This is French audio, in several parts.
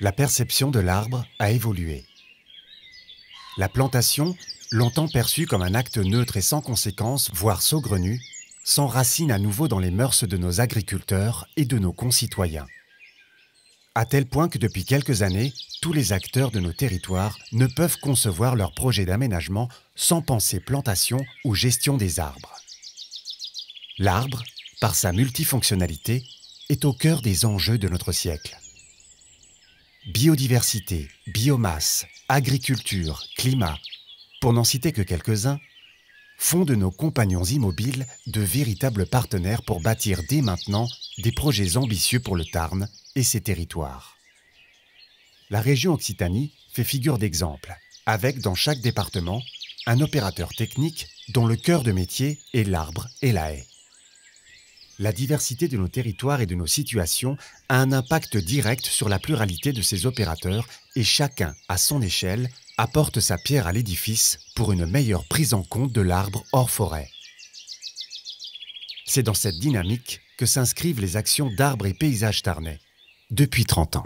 la perception de l'arbre a évolué. La plantation, longtemps perçue comme un acte neutre et sans conséquence, voire saugrenu, s'enracine à nouveau dans les mœurs de nos agriculteurs et de nos concitoyens. À tel point que depuis quelques années, tous les acteurs de nos territoires ne peuvent concevoir leur projet d'aménagement sans penser plantation ou gestion des arbres. L'arbre, par sa multifonctionnalité, est au cœur des enjeux de notre siècle. Biodiversité, biomasse, agriculture, climat, pour n'en citer que quelques-uns, font de nos compagnons immobiles de véritables partenaires pour bâtir dès maintenant des projets ambitieux pour le Tarn et ses territoires. La région Occitanie fait figure d'exemple, avec dans chaque département un opérateur technique dont le cœur de métier est l'arbre et la haie. La diversité de nos territoires et de nos situations a un impact direct sur la pluralité de ces opérateurs et chacun, à son échelle, apporte sa pierre à l'édifice pour une meilleure prise en compte de l'arbre hors forêt. C'est dans cette dynamique que s'inscrivent les actions d'arbres et paysages tarnais, depuis 30 ans.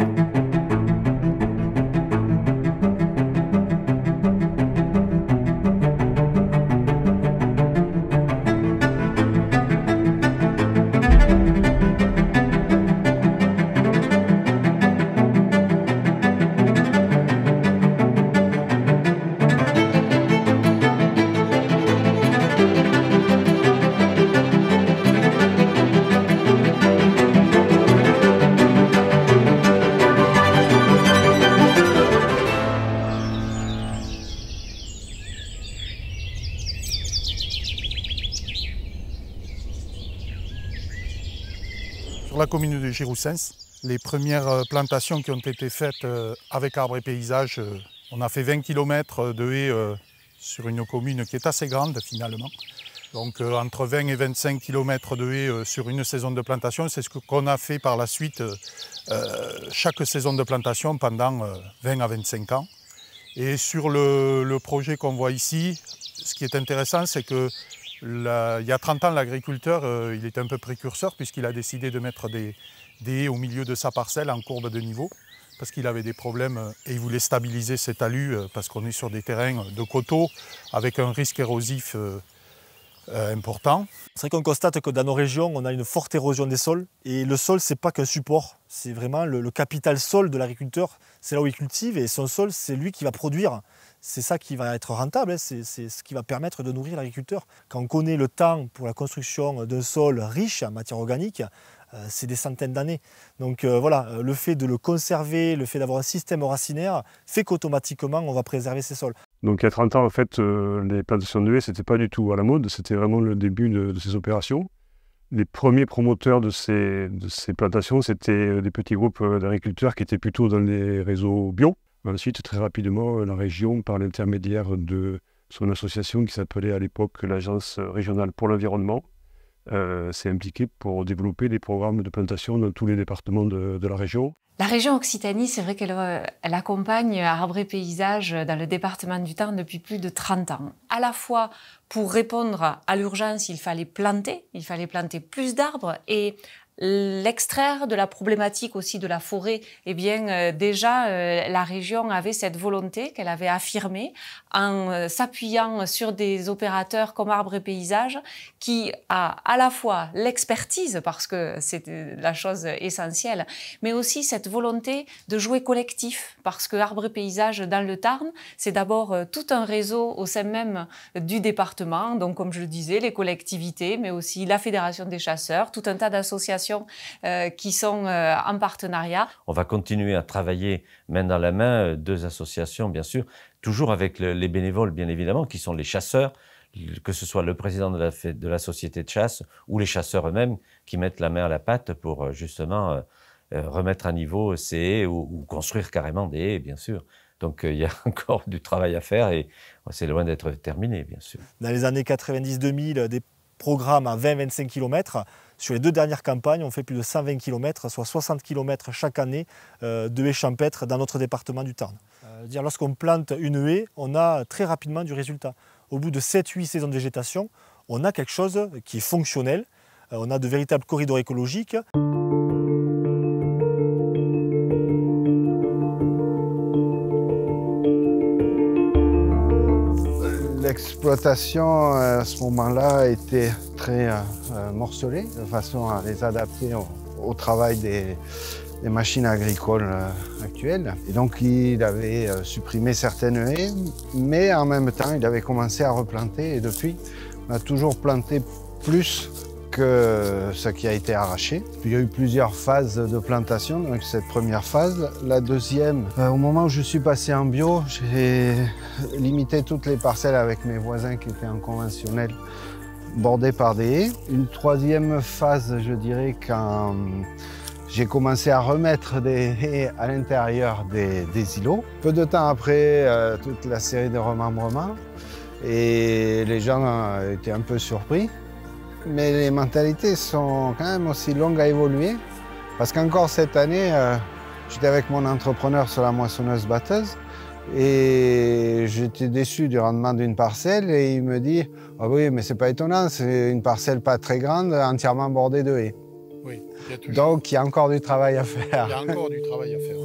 Sur la commune de Giroussens, les premières plantations qui ont été faites avec arbres et paysages, on a fait 20 km de haies sur une commune qui est assez grande finalement. Donc entre 20 et 25 km de haies sur une saison de plantation, c'est ce qu'on a fait par la suite chaque saison de plantation pendant 20 à 25 ans. Et sur le projet qu'on voit ici, ce qui est intéressant, c'est que il y a 30 ans, l'agriculteur il était un peu précurseur puisqu'il a décidé de mettre des haies au milieu de sa parcelle en courbe de niveau parce qu'il avait des problèmes et il voulait stabiliser ses talus parce qu'on est sur des terrains de coteaux avec un risque érosif important. C'est vrai qu'on constate que dans nos régions, on a une forte érosion des sols et le sol, c'est pas qu'un support, c'est vraiment le capital sol de l'agriculteur. C'est là où il cultive et son sol, c'est lui qui va produire. C'est ça qui va être rentable, c'est ce qui va permettre de nourrir l'agriculteur. Quand on connaît le temps pour la construction d'un sol riche en matière organique, c'est des centaines d'années. Donc voilà, le fait de le conserver, le fait d'avoir un système racinaire, fait qu'automatiquement on va préserver ces sols. Donc il y a 30 ans, en fait, les plantations de haies, c'était pas du tout à la mode, c'était vraiment le début de ces opérations. Les premiers promoteurs de ces plantations, c'était des petits groupes d'agriculteurs qui étaient plutôt dans les réseaux bio. Ensuite, très rapidement, la région, par l'intermédiaire de son association qui s'appelait à l'époque l'Agence régionale pour l'environnement, s'est impliquée pour développer des programmes de plantation dans tous les départements de la région. La région Occitanie, c'est vrai qu'elle accompagne Arbres et Paysages dans le département du Tarn depuis plus de 30 ans. À la fois pour répondre à l'urgence, il fallait planter plus d'arbres et l'extraire de la problématique aussi de la forêt, eh bien déjà la région avait cette volonté qu'elle avait affirmée en s'appuyant sur des opérateurs comme Arbres et Paysages qui a à la fois l'expertise parce que c'est la chose essentielle, mais aussi cette volonté de jouer collectif parce que Arbres et Paysages dans le Tarn, c'est d'abord tout un réseau au sein même du département, donc comme je le disais, les collectivités, mais aussi la Fédération des chasseurs, tout un tas d'associations qui sont en partenariat. On va continuer à travailler main dans la main, deux associations bien sûr, toujours avec les bénévoles bien évidemment, qui sont les chasseurs, que ce soit le président de la société de chasse ou les chasseurs eux-mêmes qui mettent la main à la pâte pour justement remettre à niveau ces haies ou construire carrément des haies bien sûr. Donc il y a encore du travail à faire et c'est loin d'être terminé bien sûr. Dans les années 90-2000, des programmes à 20-25 km. Sur les deux dernières campagnes, on fait plus de 120 km, soit 60 km chaque année de haies champêtres dans notre département du Tarn. Lorsqu'on plante une haie, on a très rapidement du résultat. Au bout de 7-8 saisons de végétation, on a quelque chose qui est fonctionnel. On a de véritables corridors écologiques. L'exploitation à ce moment-là était très morcelée, de façon à les adapter au travail des machines agricoles actuelles. Et donc il avait supprimé certaines haies, mais en même temps il avait commencé à replanter et depuis on a toujours planté plus que ce qui a été arraché. Puis il y a eu plusieurs phases de plantation, donc cette première phase. La deuxième, au moment où je suis passé en bio, j'ai limité toutes les parcelles avec mes voisins qui étaient en conventionnel, bordées par des haies. Une troisième phase, je dirais, quand j'ai commencé à remettre des haies à l'intérieur des îlots. Peu de temps après, toute la série de remembrements, et les gens étaient un peu surpris. Mais les mentalités sont quand même aussi longues à évoluer. Parce qu'encore cette année, j'étais avec mon entrepreneur sur la moissonneuse-batteuse et j'étais déçu du rendement d'une parcelle et il me dit « Ah oui, mais c'est pas étonnant, c'est une parcelle pas très grande, entièrement bordée de haies. » Oui, Donc il y a encore du travail à faire. Il y a encore du travail à faire.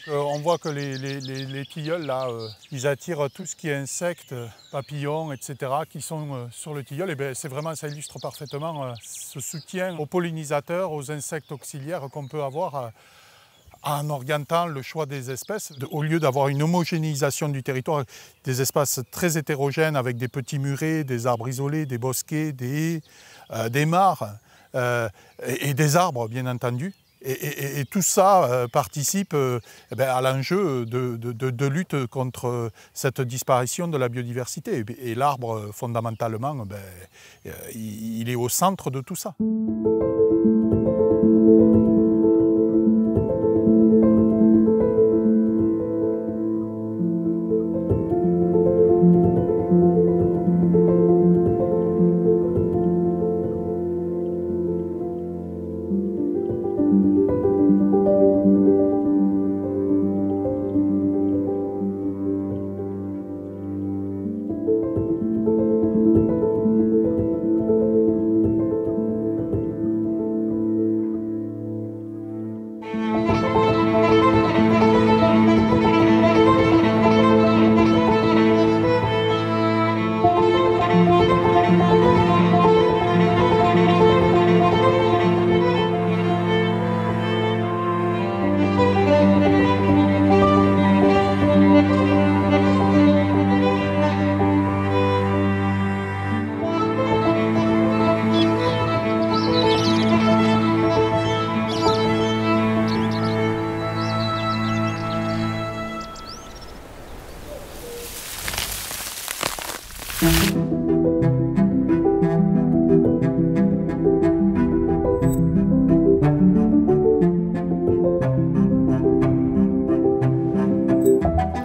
On voit que les tilleuls, là, ils attirent tout ce qui est insectes, papillons, etc., qui sont sur le tilleul. Et bien, c'est vraiment, ça illustre parfaitement ce soutien aux pollinisateurs, aux insectes auxiliaires qu'on peut avoir en orientant le choix des espèces. Au lieu d'avoir une homogénéisation du territoire, des espaces très hétérogènes avec des petits murets, des arbres isolés, des bosquets, des haies, des mares et des arbres, bien entendu. Et tout ça participe à l'enjeu de lutte contre cette disparition de la biodiversité. Et l'arbre, fondamentalement, il est au centre de tout ça.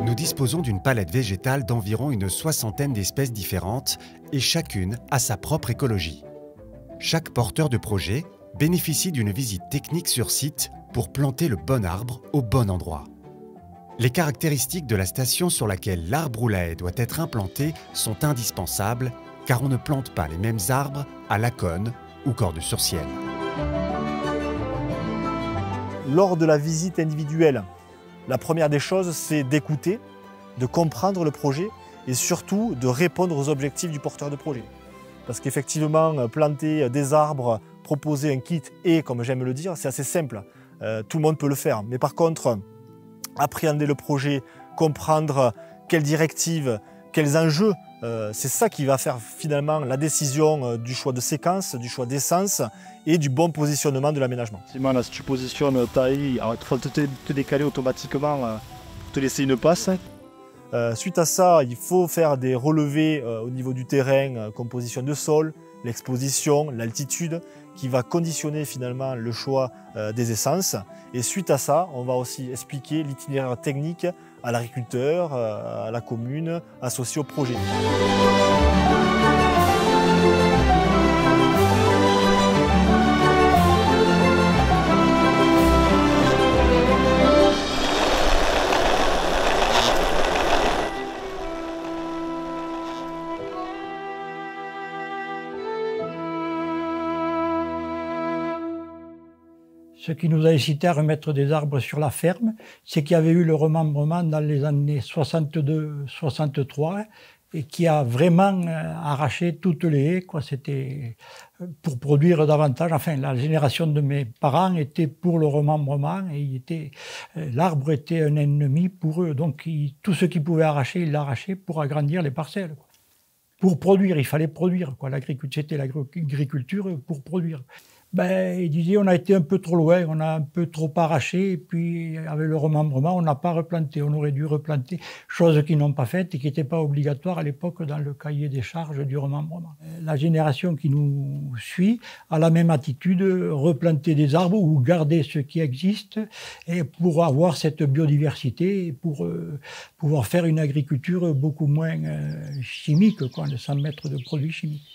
Nous disposons d'une palette végétale d'environ une soixantaine d'espèces différentes et chacune a sa propre écologie. Chaque porteur de projet bénéficie d'une visite technique sur site pour planter le bon arbre au bon endroit. Les caractéristiques de la station sur laquelle l'arbre ou la haie doit être implanté sont indispensables car on ne plante pas les mêmes arbres à Laconne ou Cordes-sur-Ciel. Lors de la visite individuelle, la première des choses, c'est d'écouter, de comprendre le projet et surtout de répondre aux objectifs du porteur de projet. Parce qu'effectivement, planter des arbres, proposer un kit et, comme j'aime le dire, c'est assez simple. Tout le monde peut le faire. Mais par contre, appréhender le projet, comprendre quelles directives, quels enjeux, c'est ça qui va faire finalement la décision du choix de séquence, du choix d'essence et du bon positionnement de l'aménagement. Là, si tu positionnes ta haie, il faut te décaler automatiquement pour te laisser une passe. Suite à ça, il faut faire des relevés au niveau du terrain, composition de sol, l'exposition, l'altitude. qui va conditionner finalement le choix des essences. Et suite à ça, on va aussi expliquer l'itinéraire technique à l'agriculteur, à la commune, associé au projet. Ce qui nous a incité à remettre des arbres sur la ferme, c'est qu'il y avait eu le remembrement dans les années 62-63 et qui a vraiment arraché toutes les haies. C'était pour produire davantage. Enfin, la génération de mes parents était pour le remembrement et l'arbre était un ennemi pour eux. Donc tout ce qu'ils pouvaient arracher, ils l'arrachaient pour agrandir les parcelles. Pour produire, il fallait produire. L'agriculture, c'était l'agriculture pour produire. Il disait on a été un peu trop loin, on a un peu trop arraché, et puis avec le remembrement, on n'a pas replanté. On aurait dû replanter, chose qu'ils n'ont pas faite et qui n'était pas obligatoire à l'époque dans le cahier des charges du remembrement. La génération qui nous suit a la même attitude, replanter des arbres ou garder ce qui existe et pour avoir cette biodiversité et pour pouvoir faire une agriculture beaucoup moins chimique, sans mettre de produits chimiques.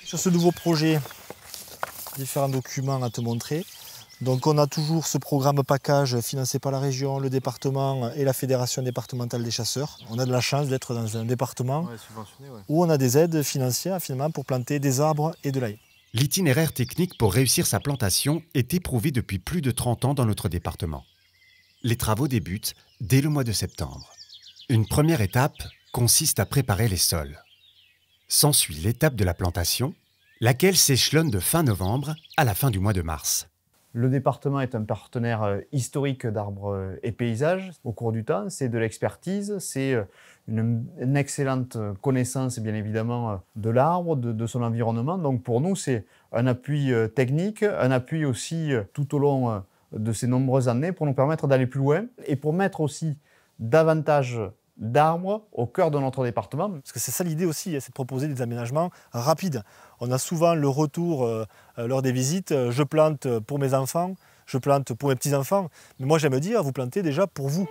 Sur ce nouveau projet, différents documents à te montrer. Donc on a toujours ce programme package financé par la région, le département et la fédération départementale des chasseurs. On a de la chance d'être dans un département où on a des aides financières finalement pour planter des arbres et de l'ail. L'itinéraire technique pour réussir sa plantation est éprouvé depuis plus de 30 ans dans notre département. Les travaux débutent dès le mois de septembre. Une première étape consiste à préparer les sols. S'ensuit l'étape de la plantation, laquelle s'échelonne de fin novembre à la fin du mois de mars. Le département est un partenaire historique d'Arbres et Paysages. Au cours du temps, c'est de l'expertise, c'est une excellente connaissance, bien évidemment, de l'arbre, de son environnement. Donc pour nous, c'est un appui technique, un appui aussi tout au long de ces nombreuses années pour nous permettre d'aller plus loin et pour mettre aussi davantage d'arbres au cœur de notre département. Parce que c'est ça l'idée aussi, c'est de proposer des aménagements rapides. On a souvent le retour lors des visites, je plante pour mes enfants, je plante pour mes petits-enfants. Mais moi j'aime dire, vous plantez déjà pour vous.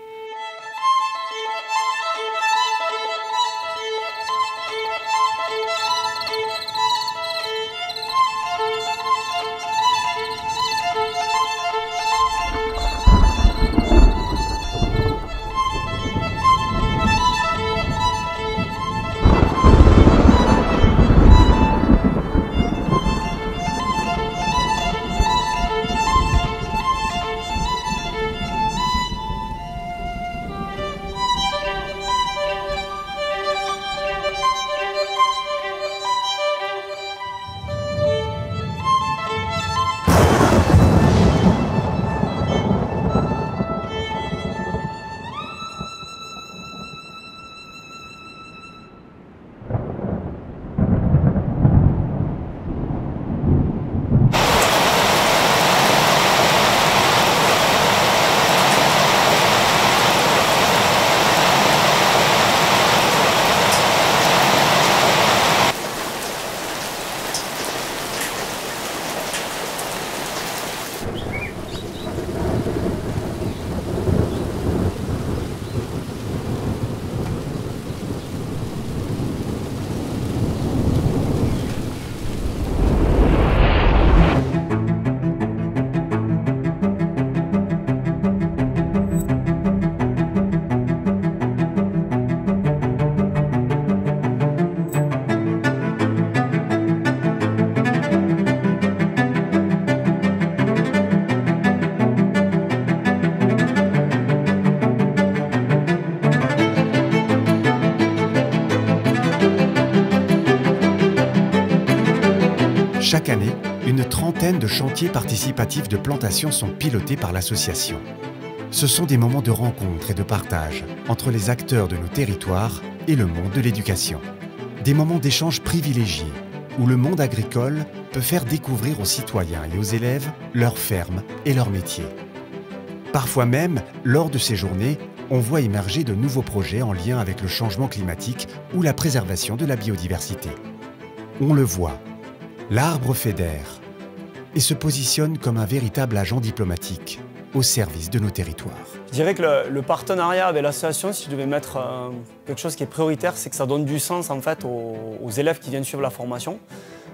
Chaque année, une trentaine de chantiers participatifs de plantation sont pilotés par l'association. Ce sont des moments de rencontre et de partage entre les acteurs de nos territoires et le monde de l'éducation. Des moments d'échange privilégiés où le monde agricole peut faire découvrir aux citoyens et aux élèves leur ferme et leur métier. Parfois même, lors de ces journées, on voit émerger de nouveaux projets en lien avec le changement climatique ou la préservation de la biodiversité. On le voit, L'arbre fédère et se positionne comme un véritable agent diplomatique au service de nos territoires. Je dirais que le partenariat avec l'association, si je devais mettre quelque chose qui est prioritaire, c'est que ça donne du sens en fait aux élèves qui viennent suivre la formation.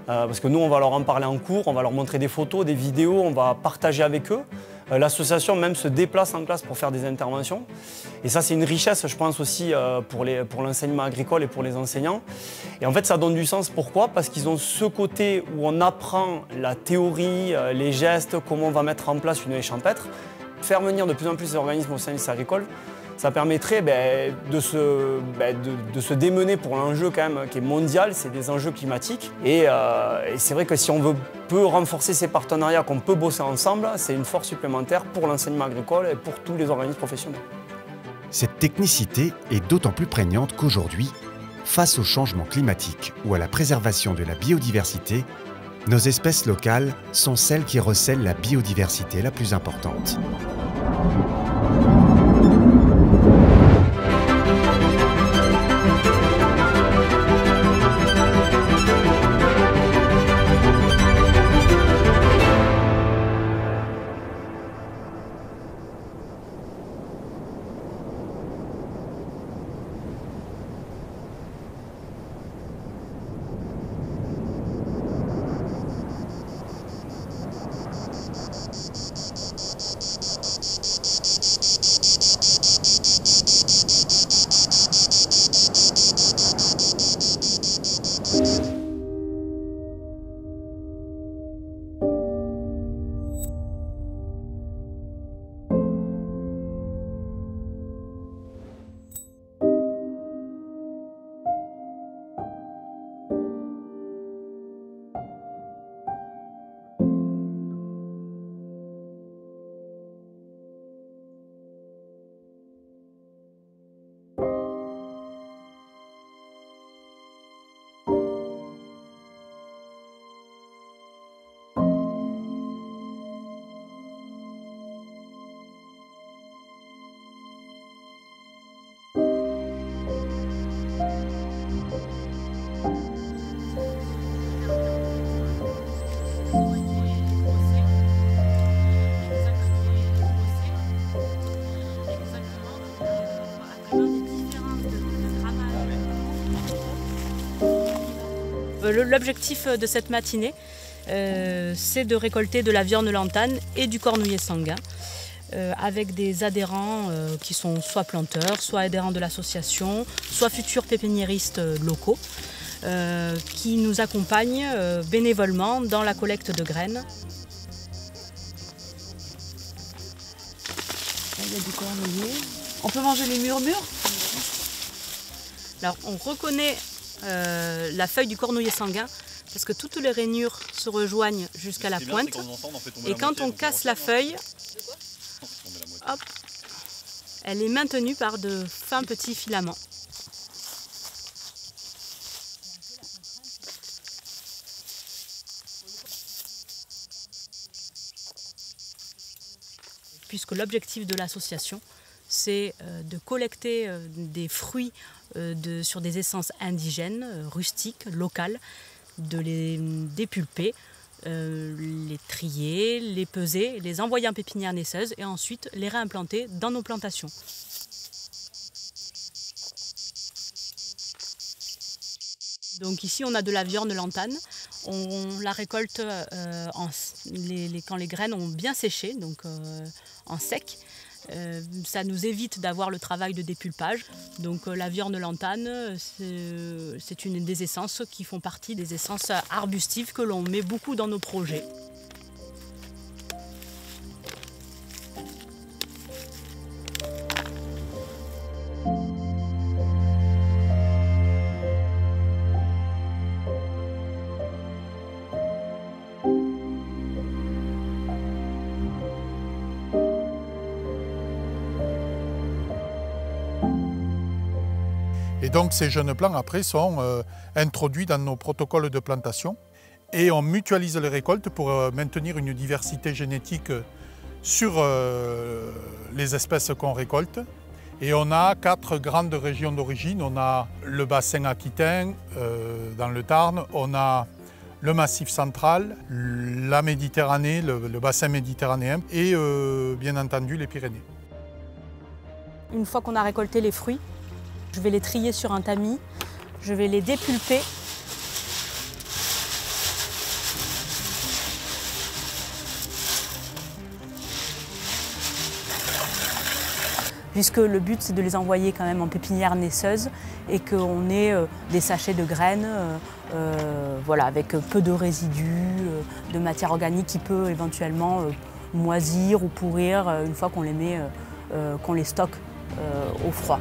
Parce que nous, on va leur en parler en cours, on va leur montrer des photos, des vidéos, on va partager avec eux. L'association même se déplace en classe pour faire des interventions. Et ça, c'est une richesse, je pense, aussi pour l'enseignement agricole et pour les enseignants. Et en fait, ça donne du sens. Pourquoi? Parce qu'ils ont ce côté où on apprend la théorie, les gestes, comment on va mettre en place une haie champêtre. Faire venir de plus en plus d'organismes au service agricole, ça permettrait de se démener pour l'enjeu quand même qui est mondial, c'est des enjeux climatiques. Et c'est vrai que si on peut renforcer ces partenariats, qu'on peut bosser ensemble, c'est une force supplémentaire pour l'enseignement agricole et pour tous les organismes professionnels. Cette technicité est d'autant plus prégnante qu'aujourd'hui, face au changement climatique ou à la préservation de la biodiversité, nos espèces locales sont celles qui recèlent la biodiversité la plus importante. L'objectif de cette matinée, c'est de récolter de la viorne lantane et du cornouiller sanguin avec des adhérents qui sont soit planteurs, soit adhérents de l'association, soit futurs pépiniéristes locaux qui nous accompagnent bénévolement dans la collecte de graines. Là, il y a du cornouiller. On peut manger les murmures. Alors, on reconnaît la feuille du cornouiller sanguin parce que toutes les rainures se rejoignent jusqu'à la pointe et quand on casse la feuille, hop, elle est maintenue par de fins petits filaments. Puisque l'objectif de l'association, c'est de collecter des fruits sur des essences indigènes, rustiques, locales, de les dépulper, les trier, les peser, les envoyer en pépinière naisseuse et ensuite les réimplanter dans nos plantations. Donc ici on a de la viorne lantane, on la récolte quand les graines ont bien séché, donc en sec. Ça nous évite d'avoir le travail de dépulpage. Donc la viorne lantane, c'est une des essences qui font partie des essences arbustives que l'on met beaucoup dans nos projets. Et donc ces jeunes plants après sont introduits dans nos protocoles de plantation et on mutualise les récoltes pour maintenir une diversité génétique sur les espèces qu'on récolte. Et on a 4 grandes régions d'origine. On a le bassin aquitain dans le Tarn, on a le Massif central, la Méditerranée, le bassin méditerranéen et bien entendu les Pyrénées. Une fois qu'on a récolté les fruits, je vais les trier sur un tamis, je vais les dépulper. Puisque le but c'est de les envoyer quand même en pépinière naisseuse et qu'on ait des sachets de graines voilà, avec peu de résidus, de matière organique qui peut éventuellement moisir ou pourrir une fois qu'on les met, qu'on les stocke au froid.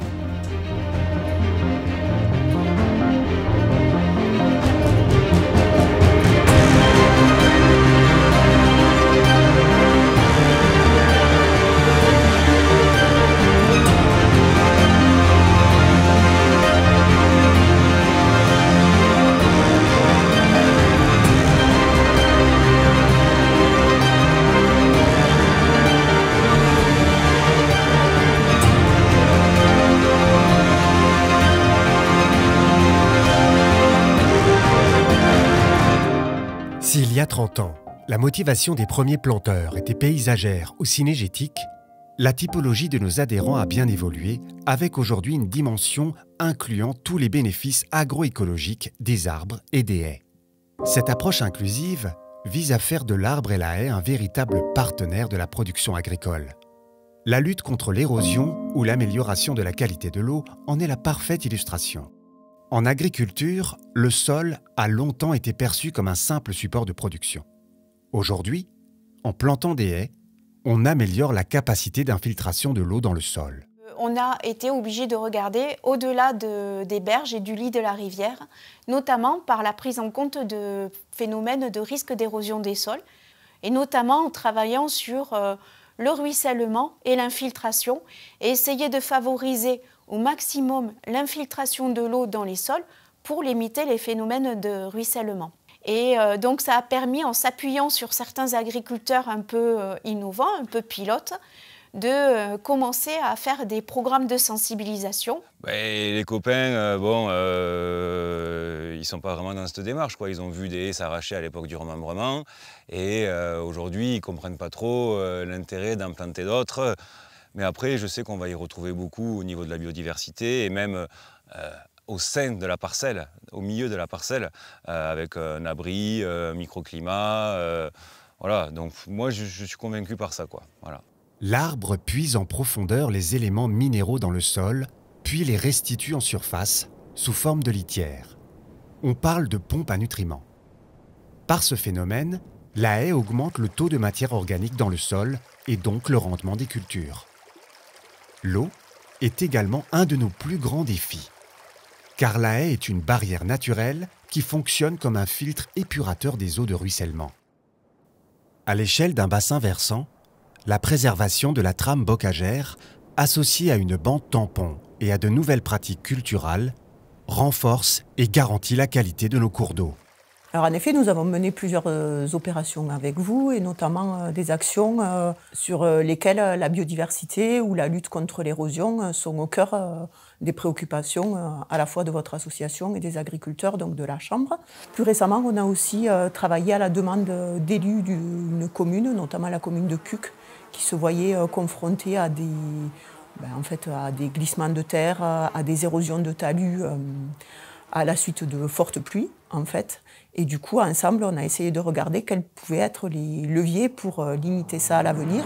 S'il y a 30 ans, la motivation des premiers planteurs était paysagère ou synégétique, la typologie de nos adhérents a bien évolué, avec aujourd'hui une dimension incluant tous les bénéfices agroécologiques des arbres et des haies. Cette approche inclusive vise à faire de l'arbre et la haie un véritable partenaire de la production agricole. La lutte contre l'érosion ou l'amélioration de la qualité de l'eau en est la parfaite illustration. En agriculture, le sol a longtemps été perçu comme un simple support de production. Aujourd'hui, en plantant des haies, on améliore la capacité d'infiltration de l'eau dans le sol. On a été obligé de regarder au-delà des berges et du lit de la rivière, notamment par la prise en compte de phénomènes de risque d'érosion des sols, et notamment en travaillant sur le ruissellement et l'infiltration, et essayer de favoriser au maximum l'infiltration de l'eau dans les sols pour limiter les phénomènes de ruissellement. Et donc ça a permis, en s'appuyant sur certains agriculteurs un peu innovants, un peu pilotes, de commencer à faire des programmes de sensibilisation. Les copains, ils ne sont pas vraiment dans cette démarche, quoi. Ils ont vu des haies s'arracher à l'époque du remembrement et aujourd'hui ils ne comprennent pas trop l'intérêt d'en planter d'autres. Mais après, je sais qu'on va y retrouver beaucoup au niveau de la biodiversité et même au sein de la parcelle, au milieu de la parcelle, avec un abri, un microclimat. Voilà, donc moi je suis convaincu par ça, quoi. Voilà. L'arbre puise en profondeur les éléments minéraux dans le sol, puis les restitue en surface, sous forme de litière. On parle de pompe à nutriments. Par ce phénomène, la haie augmente le taux de matière organique dans le sol et donc le rendement des cultures. L'eau est également un de nos plus grands défis, car la haie est une barrière naturelle qui fonctionne comme un filtre épurateur des eaux de ruissellement. À l'échelle d'un bassin versant, la préservation de la trame bocagère, associée à une bande tampon et à de nouvelles pratiques culturales, renforce et garantit la qualité de nos cours d'eau. Alors en effet, nous avons mené plusieurs opérations avec vous et notamment des actions sur lesquelles la biodiversité ou la lutte contre l'érosion sont au cœur des préoccupations à la fois de votre association et des agriculteurs, donc de la Chambre. Plus récemment, on a aussi travaillé à la demande d'élus d'une commune, notamment la commune de Cuques, qui se voyaient confrontés à des glissements de terre, à des érosions de talus à la suite de fortes pluies, en fait. Et du coup, ensemble, on a essayé de regarder quels pouvaient être les leviers pour limiter ça à l'avenir.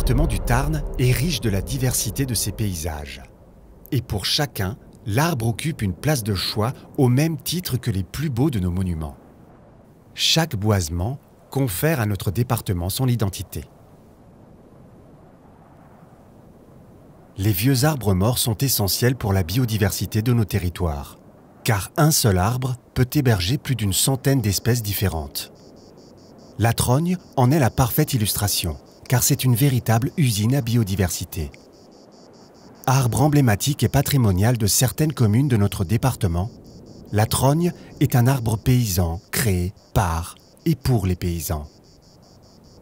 département du Tarn est riche de la diversité de ses paysages. Et pour chacun, l'arbre occupe une place de choix au même titre que les plus beaux de nos monuments. Chaque boisement confère à notre département son identité. Les vieux arbres morts sont essentiels pour la biodiversité de nos territoires, car un seul arbre peut héberger plus d'une centaine d'espèces différentes. La Trogne en est la parfaite illustration, car c'est une véritable usine à biodiversité. Arbre emblématique et patrimonial de certaines communes de notre département, la Trogne est un arbre paysan créé par et pour les paysans.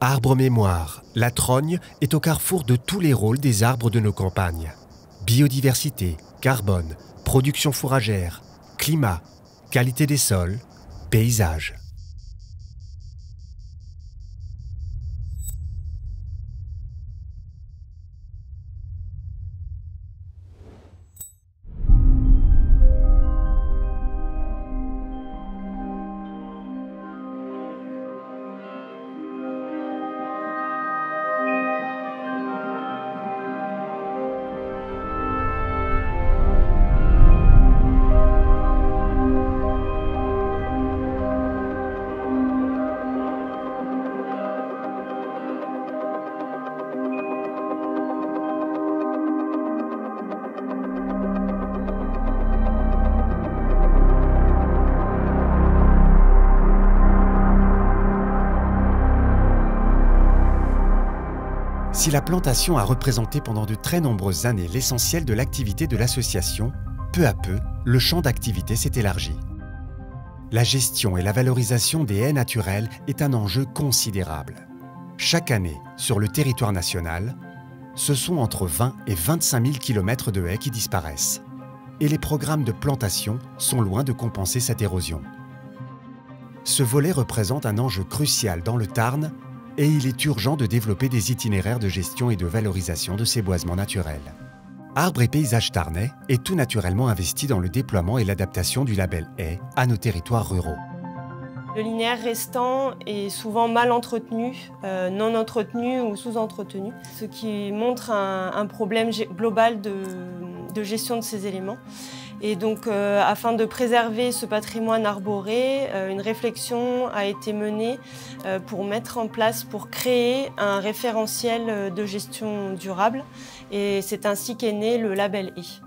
Arbre mémoire, la Trogne est au carrefour de tous les rôles des arbres de nos campagnes. Biodiversité, carbone, production fourragère, climat, qualité des sols, paysage. Si la plantation a représenté pendant de très nombreuses années l'essentiel de l'activité de l'association, peu à peu, le champ d'activité s'est élargi. La gestion et la valorisation des haies naturelles est un enjeu considérable. Chaque année, sur le territoire national, ce sont entre 20 et 25 000 km de haies qui disparaissent. Et les programmes de plantation sont loin de compenser cette érosion. Ce volet représente un enjeu crucial dans le Tarn et il est urgent de développer des itinéraires de gestion et de valorisation de ces boisements naturels. Arbres et Paysages Tarnais est tout naturellement investi dans le déploiement et l'adaptation du label haie à nos territoires ruraux. Le linéaire restant est souvent mal entretenu, non entretenu ou sous-entretenu, ce qui montre un problème global de gestion de ces éléments. Et donc, afin de préserver ce patrimoine arboré, une réflexion a été menée pour mettre en place, pour créer un référentiel de gestion durable. Et c'est ainsi qu'est né le label haie.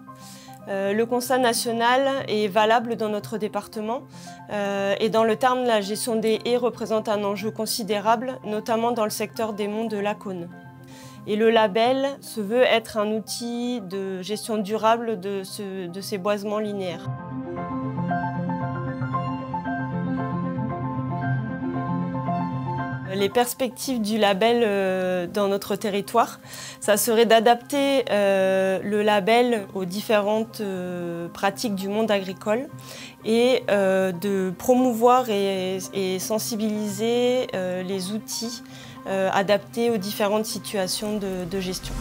Le constat national est valable dans notre département et dans le Tarn, la gestion des haies représente un enjeu considérable, notamment dans le secteur des monts de Lacaune. Et le label se veut être un outil de gestion durable de ces boisements linéaires. Les perspectives du label dans notre territoire, ça serait d'adapter le label aux différentes pratiques du monde agricole et de promouvoir et sensibiliser les outils adaptés aux différentes situations de gestion.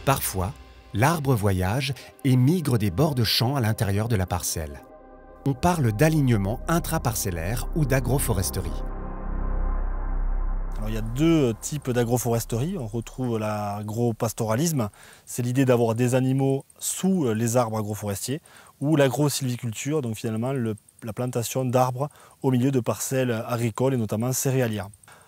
Parfois, l'arbre voyage et migre des bords de champs à l'intérieur de la parcelle. On parle d'alignement intraparcellaire ou d'agroforesterie. Alors, il y a deux types d'agroforesterie. On retrouve l'agropastoralisme, c'est l'idée d'avoir des animaux sous les arbres agroforestiers, ou l'agro-sylviculture, donc finalement la plantation d'arbres au milieu de parcelles agricoles et notamment céréalières.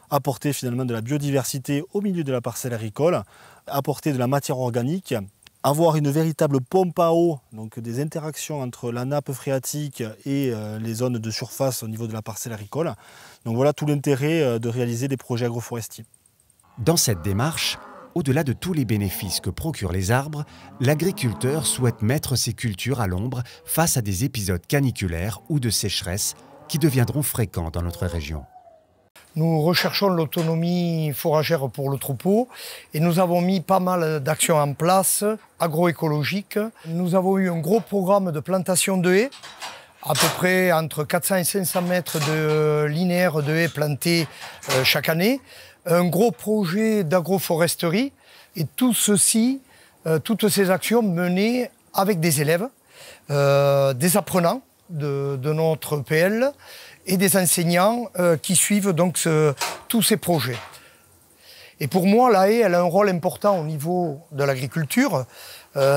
Apporter finalement de la biodiversité au milieu de la parcelle agricole, apporter de la matière organique, avoir une véritable pompe à eau, donc des interactions entre la nappe phréatique et les zones de surface au niveau de la parcelle agricole. Donc voilà tout l'intérêt de réaliser des projets agroforestiers. Dans cette démarche, au-delà de tous les bénéfices que procurent les arbres, l'agriculteur souhaite mettre ses cultures à l'ombre face à des épisodes caniculaires ou de sécheresse qui deviendront fréquents dans notre région. Nous recherchons l'autonomie fourragère pour le troupeau et nous avons mis pas mal d'actions en place agroécologiques. Nous avons eu un gros programme de plantation de haies à peu près entre 400 et 500 mètres de linéaire de haies plantées chaque année, un gros projet d'agroforesterie et tout ceci, toutes ces actions menées avec des élèves, des apprenants de notre PL et des enseignants qui suivent donc tous ces projets. Et pour moi, la haie, elle a un rôle important au niveau de l'agriculture,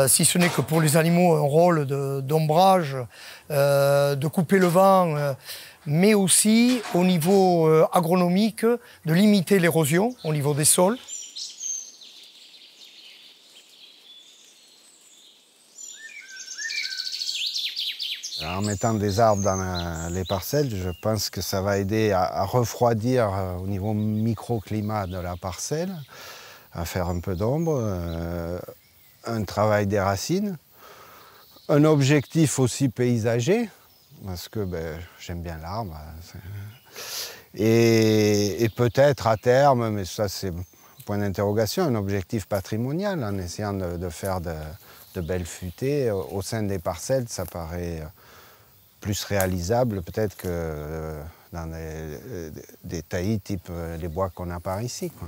si ce n'est que pour les animaux, un rôle d'ombrage, de couper le vent, mais aussi au niveau agronomique, de limiter l'érosion au niveau des sols. En mettant des arbres dans les parcelles, je pense que ça va aider à refroidir au niveau microclimat de la parcelle, à faire un peu d'ombre, un travail des racines, un objectif aussi paysager, parce que j'aime bien l'arbre, et peut-être à terme, mais ça c'est un point d'interrogation, un objectif patrimonial en essayant de faire de belles futaies au sein des parcelles, ça paraît plus réalisable peut-être que dans des taillis type les bois qu'on a par ici, quoi.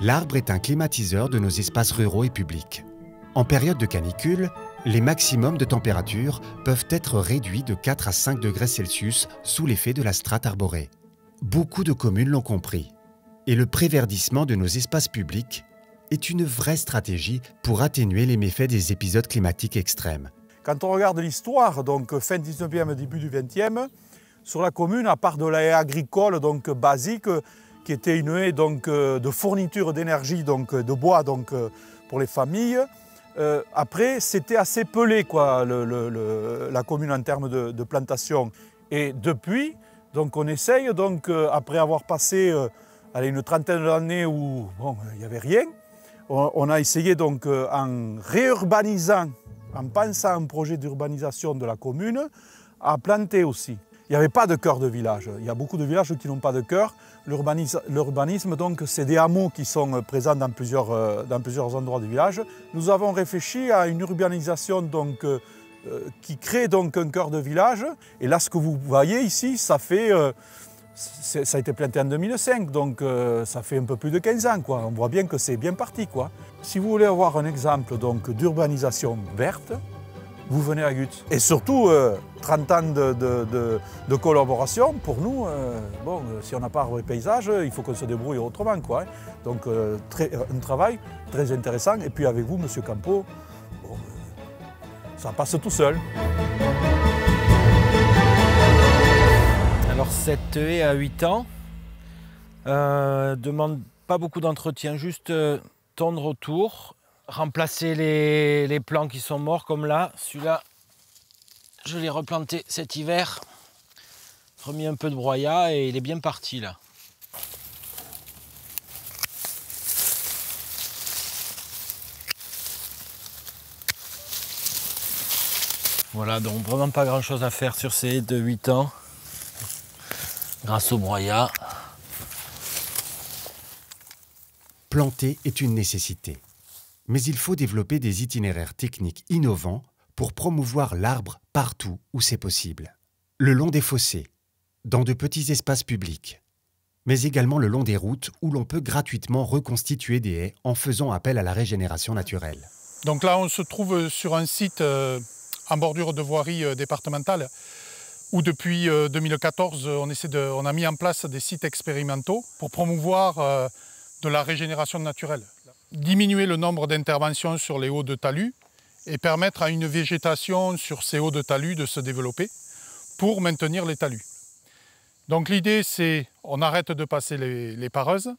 L'arbre est un climatiseur de nos espaces ruraux et publics. En période de canicule, les maximums de température peuvent être réduits de 4 à 5 degrés Celsius sous l'effet de la strate arborée. Beaucoup de communes l'ont compris. Et le préverdissement de nos espaces publics est une vraie stratégie pour atténuer les méfaits des épisodes climatiques extrêmes. Quand on regarde l'histoire, donc fin 19e, début du 20e, sur la commune, à part de la haie agricole donc basique, qui était une haie donc, de fourniture d'énergie, donc de bois donc, pour les familles. Après, c'était assez pelé quoi, la commune en termes de plantation. Et depuis, donc, on essaye, donc, après avoir passé une trentaine d'années où il n'y avait rien, on a essayé donc, en réurbanisant, en pensant à un projet d'urbanisation de la commune, à planter aussi. Il n'y avait pas de cœur de village. Il y a beaucoup de villages qui n'ont pas de cœur. L'urbanisme, donc, c'est des hameaux qui sont présents dans plusieurs endroits du village. Nous avons réfléchi à une urbanisation donc, qui crée donc un cœur de village. Et là, ce que vous voyez ici, ça a été planté en 2005, donc ça fait un peu plus de 15 ans, quoi. On voit bien que c'est bien parti, quoi. Si vous voulez avoir un exemple d'urbanisation verte, vous venez à Gutz. Et surtout, 30 ans de collaboration, pour nous, si on n'a pas arbre et paysage, il faut qu'on se débrouille autrement, quoi. Donc, un travail très intéressant. Et puis avec vous, Monsieur Campo, ça passe tout seul. Alors, cette haie à 8 ans demande pas beaucoup d'entretien, juste tondre autour. Remplacer les plants qui sont morts comme là. Celui-là, je l'ai replanté cet hiver. Remis un peu de broyat et il est bien parti là. Voilà, donc vraiment pas grand chose à faire sur ces haies de 8 ans. Grâce au broyat. Planter est une nécessité. Mais il faut développer des itinéraires techniques innovants pour promouvoir l'arbre partout où c'est possible. Le long des fossés, dans de petits espaces publics, mais également le long des routes où l'on peut gratuitement reconstituer des haies en faisant appel à la régénération naturelle. Donc là, on se trouve sur un site en bordure de voirie départementale où depuis 2014, on a mis en place des sites expérimentaux pour promouvoir de la régénération naturelle. Diminuer le nombre d'interventions sur les hauts de talus et permettre à une végétation sur ces hauts de talus de se développer pour maintenir les talus. Donc l'idée c'est on arrête de passer les pareuses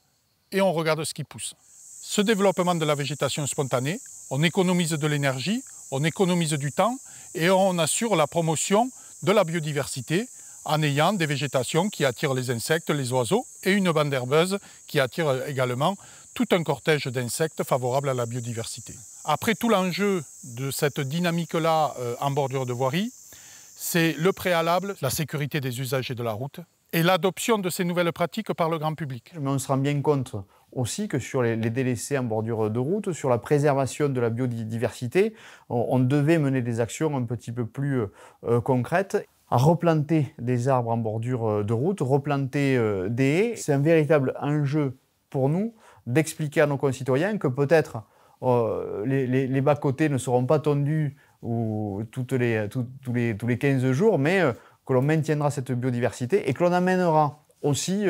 et on regarde ce qui pousse. Ce développement de la végétation spontanée, on économise de l'énergie, on économise du temps et on assure la promotion de la biodiversité en ayant des végétations qui attirent les insectes, les oiseaux, et une bande herbeuse qui attire également tout un cortège d'insectes favorables à la biodiversité. Après, tout l'enjeu de cette dynamique-là en bordure de voirie, c'est le préalable, la sécurité des usagers de la route et l'adoption de ces nouvelles pratiques par le grand public. Mais on se rend bien compte aussi que sur les délaissés en bordure de route, sur la préservation de la biodiversité, on devait mener des actions un petit peu plus concrètes. À replanter des arbres en bordure de route, replanter des haies, c'est un véritable enjeu pour nous d'expliquer à nos concitoyens que peut-être les bas-côtés ne seront pas tondus tous les 15 jours, mais que l'on maintiendra cette biodiversité et que l'on amènera aussi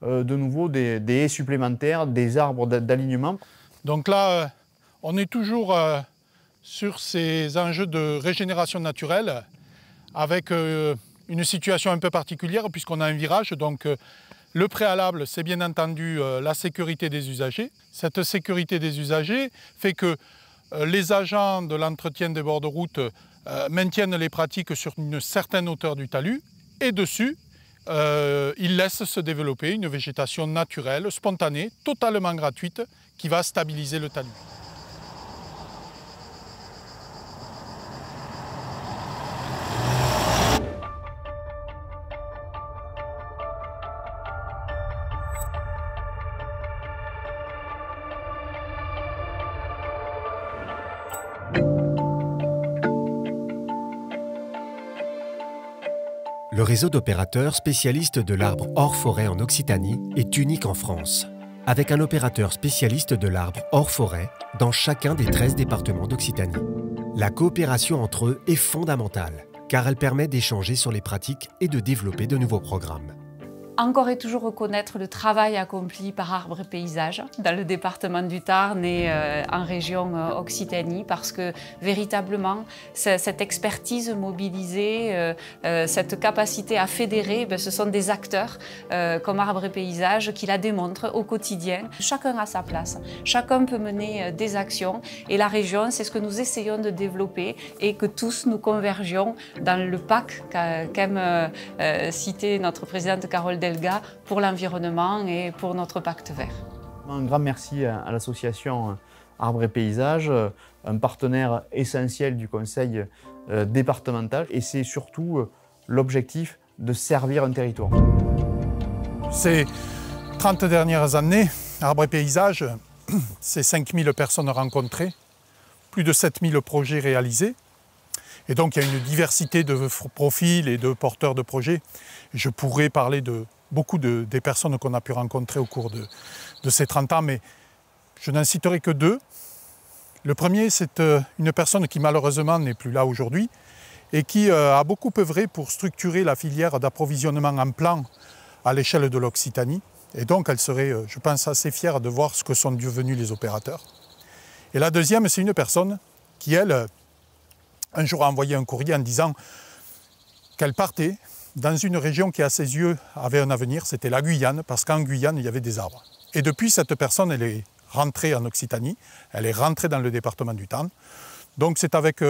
de nouveau des haies supplémentaires, des arbres d'alignement. Donc là, on est toujours sur ces enjeux de régénération naturelle avec une situation un peu particulière puisqu'on a un virage. Donc le préalable, c'est bien entendu la sécurité des usagers. Cette sécurité des usagers fait que les agents de l'entretien des bords de route maintiennent les pratiques sur une certaine hauteur du talus et dessus, ils laissent se développer une végétation naturelle, spontanée, totalement gratuite qui va stabiliser le talus. Le réseau d'opérateurs spécialistes de l'arbre hors forêt en Occitanie est unique en France, avec un opérateur spécialiste de l'arbre hors forêt dans chacun des 13 départements d'Occitanie. La coopération entre eux est fondamentale, car elle permet d'échanger sur les pratiques et de développer de nouveaux programmes. Encore et toujours reconnaître le travail accompli par Arbres et Paysages dans le département du Tarn et en région Occitanie, parce que véritablement cette expertise mobilisée, cette capacité à fédérer, ce sont des acteurs comme Arbres et Paysages qui la démontrent au quotidien. Chacun a sa place, chacun peut mener des actions et la région, c'est ce que nous essayons de développer et que tous nous convergions dans le pacte qu'aime citer notre présidente Carole Delga pour l'environnement et pour notre pacte vert. Un grand merci à l'association Arbres et Paysages, un partenaire essentiel du conseil départemental, et c'est surtout l'objectif de servir un territoire. Ces 30 dernières années, Arbres et Paysages, c'est 5000 personnes rencontrées, plus de 7000 projets réalisés. Et donc il y a une diversité de profils et de porteurs de projets. Je pourrais parler de beaucoup des personnes qu'on a pu rencontrer au cours de ces 30 ans, mais je n'en citerai que deux. Le premier, c'est une personne qui malheureusement n'est plus là aujourd'hui et qui a beaucoup œuvré pour structurer la filière d'approvisionnement en plan à l'échelle de l'Occitanie. Et donc elle serait, je pense, assez fière de voir ce que sont devenus les opérateurs. Et la deuxième, c'est une personne qui, elle, un jour a envoyé un courrier en disant qu'elle partait dans une région qui, à ses yeux, avait un avenir, c'était la Guyane, parce qu'en Guyane, il y avait des arbres. Et depuis, cette personne, elle est rentrée en Occitanie, elle est rentrée dans le département du Tarn. Donc c'est avec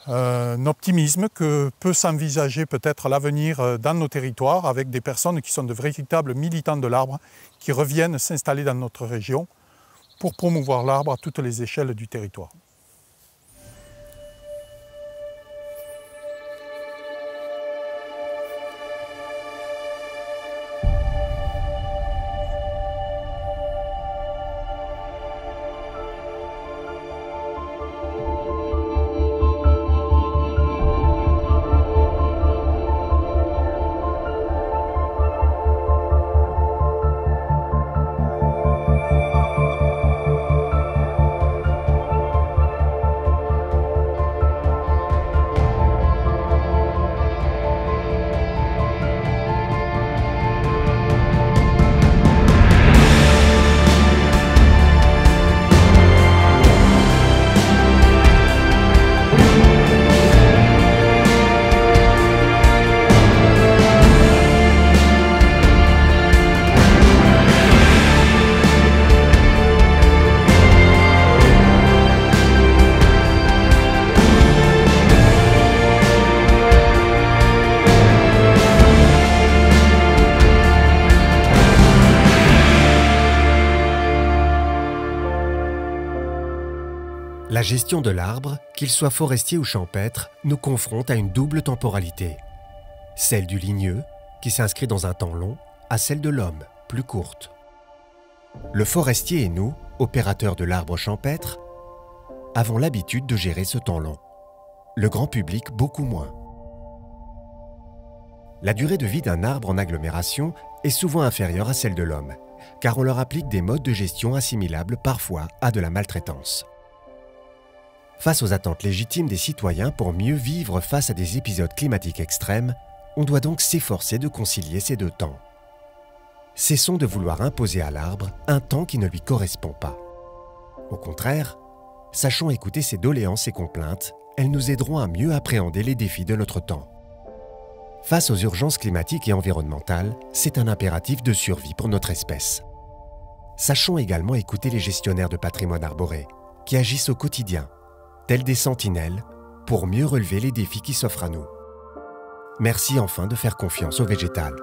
un optimisme que peut s'envisager peut-être l'avenir dans nos territoires, avec des personnes qui sont de véritables militants de l'arbre, qui reviennent s'installer dans notre région pour promouvoir l'arbre à toutes les échelles du territoire. La gestion de l'arbre, qu'il soit forestier ou champêtre, nous confronte à une double temporalité. Celle du ligneux, qui s'inscrit dans un temps long, à celle de l'homme, plus courte. Le forestier et nous, opérateurs de l'arbre champêtre, avons l'habitude de gérer ce temps long. Le grand public beaucoup moins. La durée de vie d'un arbre en agglomération est souvent inférieure à celle de l'homme, car on leur applique des modes de gestion assimilables parfois à de la maltraitance. Face aux attentes légitimes des citoyens pour mieux vivre face à des épisodes climatiques extrêmes, on doit donc s'efforcer de concilier ces deux temps. Cessons de vouloir imposer à l'arbre un temps qui ne lui correspond pas. Au contraire, sachons écouter ses doléances et complaintes, elles nous aideront à mieux appréhender les défis de notre temps. Face aux urgences climatiques et environnementales, c'est un impératif de survie pour notre espèce. Sachons également écouter les gestionnaires de patrimoine arboré, qui agissent au quotidien, tels des sentinelles, pour mieux relever les défis qui s'offrent à nous. Merci enfin de faire confiance au végétal.